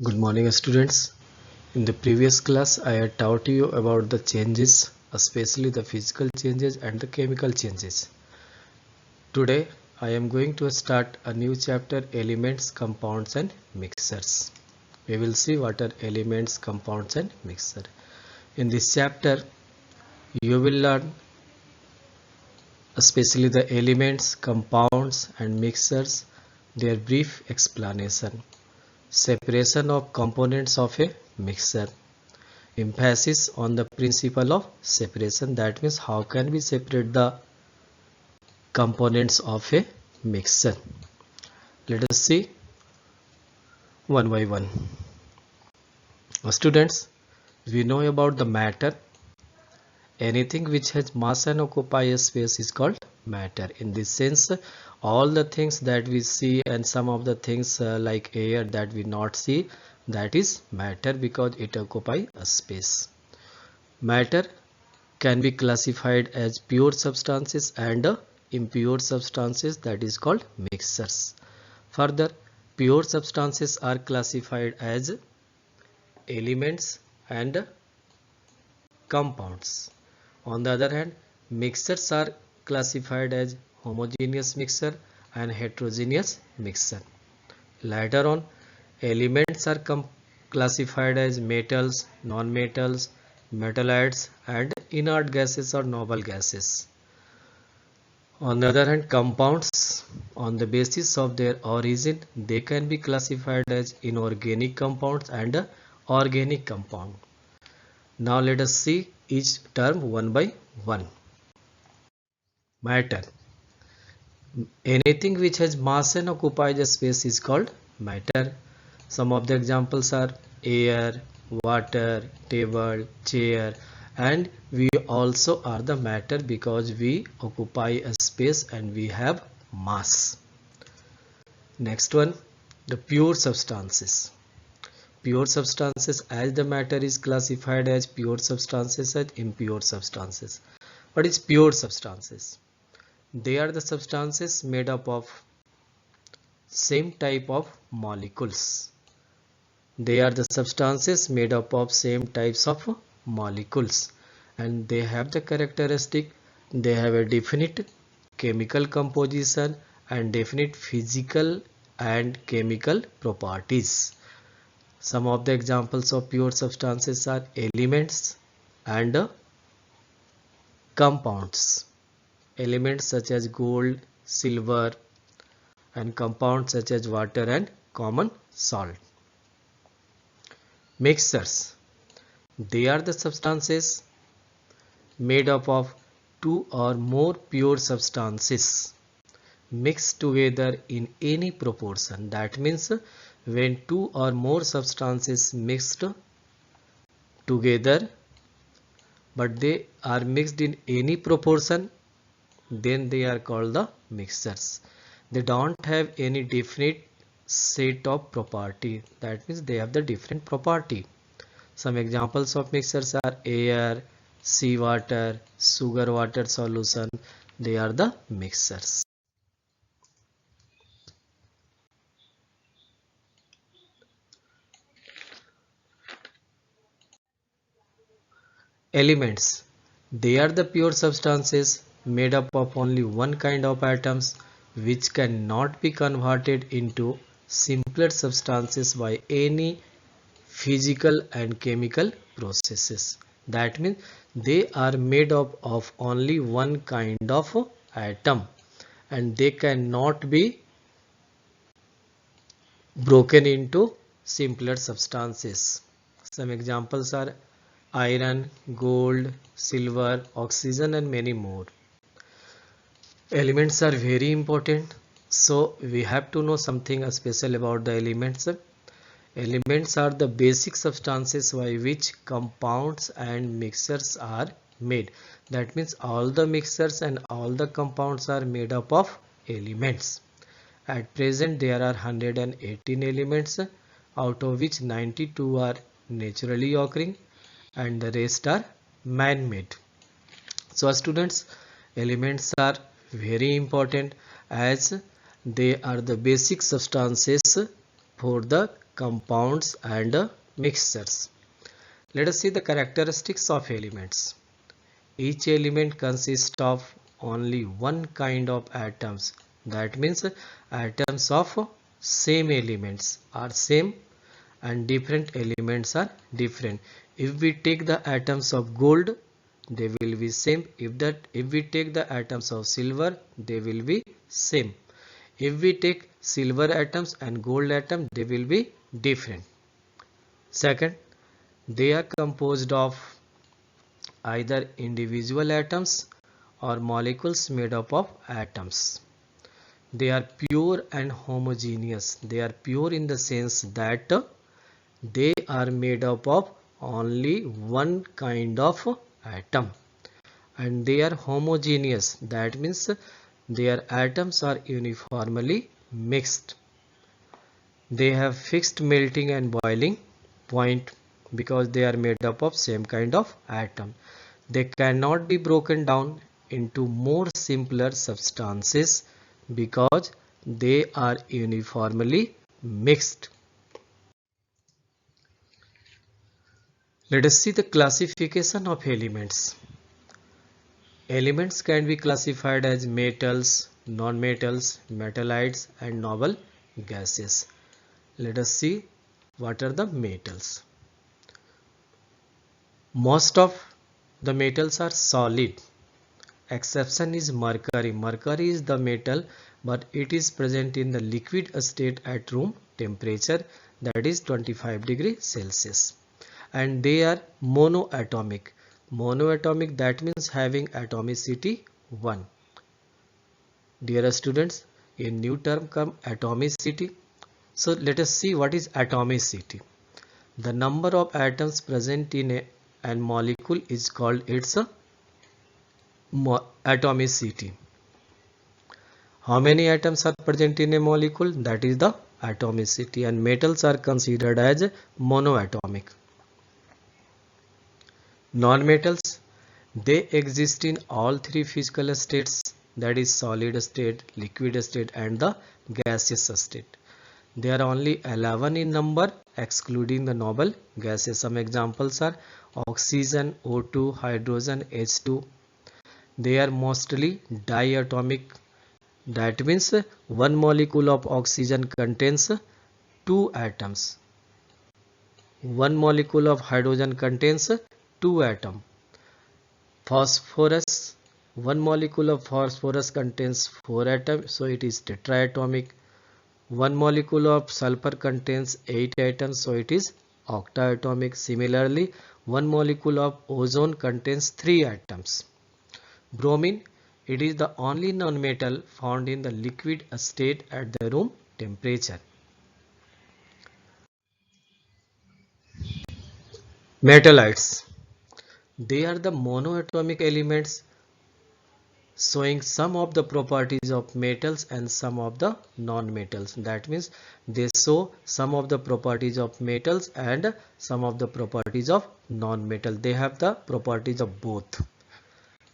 Good morning, students. In the previous class, I had taught you about the changes, especially the physical changes and the chemical changes. Today, I am going to start a new chapter, elements, compounds and mixtures. We will see what are elements, compounds and mixture. In this chapter, you will learn especially the elements, compounds and mixtures, their brief explanation, separation of components of a mixture, emphasis on the principle of separation. That means how can we separate the components of a mixture. Let us see one by one. Students, we know about the matter. Anything which has mass and occupy a space is called matter. In this sense, all the things that we see and some of the things like air that we not see, that is matter because it occupy a space. Matter can be classified as pure substances and impure substances, that is called mixtures. Further, pure substances are classified as elements and compounds. On the other hand, mixtures are classified as homogeneous mixture and heterogeneous mixture. Later on, elements are classified as metals, non-metals, metalloids and inert gases or noble gases. On the other hand, compounds, on the basis of their origin, they can be classified as inorganic compounds and organic compound. Now let us see each term one by one. Matter. Anything which has mass and occupies a space is called matter. Some of the examples are air, water, table, chair, and we also are the matter because we occupy a space and we have mass. Next one, the pure substances. Pure substances, as the matter is classified as pure substances and impure substances. What is pure substances? They are the substances made up of same type of molecules. They are the substances made up of same types of molecules and they have the characteristic, they have a definite chemical composition and definite physical and chemical properties. Some of the examples of pure substances are elements and compounds. Elements such as gold, silver and compounds such as water and common salt. Mixtures. They are the substances made up of two or more pure substances mixed together in any proportion. That means when two or more substances mixed together but they are mixed in any proportion, then they are called the mixtures. They don't have any definite set of property. That means they have the different property. Some examples of mixtures are air, seawater, sugar water solution. They are the mixtures. Elements. They are the pure substances made up of only one kind of atoms which cannot be converted into simpler substances by any physical and chemical processes. That means they are made up of only one kind of atom and they cannot be broken into simpler substances. Some examples are iron, gold, silver, oxygen and many more. Elements are very important, so we have to know something special about the elements. Elements are the basic substances by which compounds and mixtures are made. That means all the mixtures and all the compounds are made up of elements. At present there are 118 elements, out of which 92 are naturally occurring and the rest are man-made. So students, elements are very important as they are the basic substances for the compounds and mixtures. Let us see the characteristics of elements. Each element consists of only one kind of atoms. That means atoms of same elements are same and different elements are different. If we take the atoms of gold, they will be same. If we take the atoms of silver, they will be same. If we take silver atoms and gold atom, they will be different. Second, they are composed of either individual atoms or molecules made up of atoms. They are pure and homogeneous. They are pure in the sense that they are made up of only one kind of atom, and they are homogeneous. That means their atoms are uniformly mixed. They have fixed melting and boiling point because they are made up of same kind of atom. They cannot be broken down into more simpler substances because they are uniformly mixed. Let us see the classification of elements. Elements can be classified as metals, non-metals, metallites and noble gases. Let us see what are the metals. Most of the metals are solid. Exception is mercury. Mercury is the metal, but it is present in the liquid state at room temperature, that is 25 degrees Celsius. And they are monoatomic. Monoatomic, that means having atomicity 1. Dear students, a new term come atomicity. So let us see what is atomicity. The number of atoms present in a molecule is called its atomicity. How many atoms are present in a molecule? That is the atomicity, and metals are considered as monoatomic. Non-metals, they exist in all three physical states, that is solid state, liquid state and the gaseous state. There are only 11 in number excluding the noble gases. Some examples are oxygen, O2, hydrogen, H2. They are mostly diatomic. That means one molecule of oxygen contains 2 atoms. One molecule of hydrogen contains 2 atoms. Phosphorus, one molecule of phosphorus contains 4 atoms, so it is tetraatomic. One molecule of sulfur contains 8 atoms, so it is octaatomic. Similarly, one molecule of ozone contains 3 atoms. Bromine, it is the only non-metal found in the liquid state at the room temperature. Metallites, they are the monoatomic elements showing some of the properties of metals and some of the non-metals. That means they show some of the properties of metals and some of the properties of non-metal. They have the properties of both.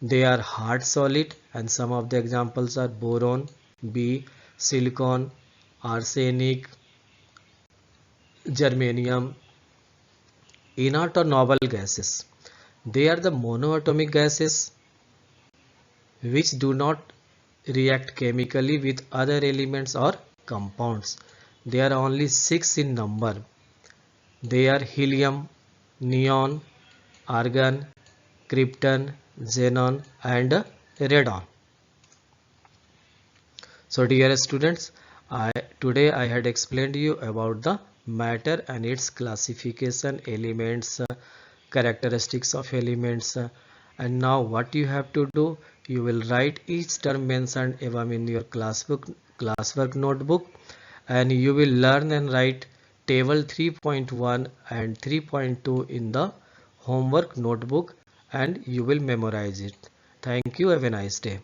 They are hard solid, and some of the examples are boron, B, silicon, arsenic, germanium. Inert or noble gases, they are the monoatomic gases which do not react chemically with other elements or compounds. They are only 6 in number. They are helium, neon, argon, krypton, xenon and radon. So dear students, today I had explained you about the matter and its classification, elements, characteristics of elements, and now what you have to do, you will write each term mentioned above in your classwork notebook, and you will learn and write table 3.1 and 3.2 in the homework notebook, and you will memorize it. Thank you. Have a nice day.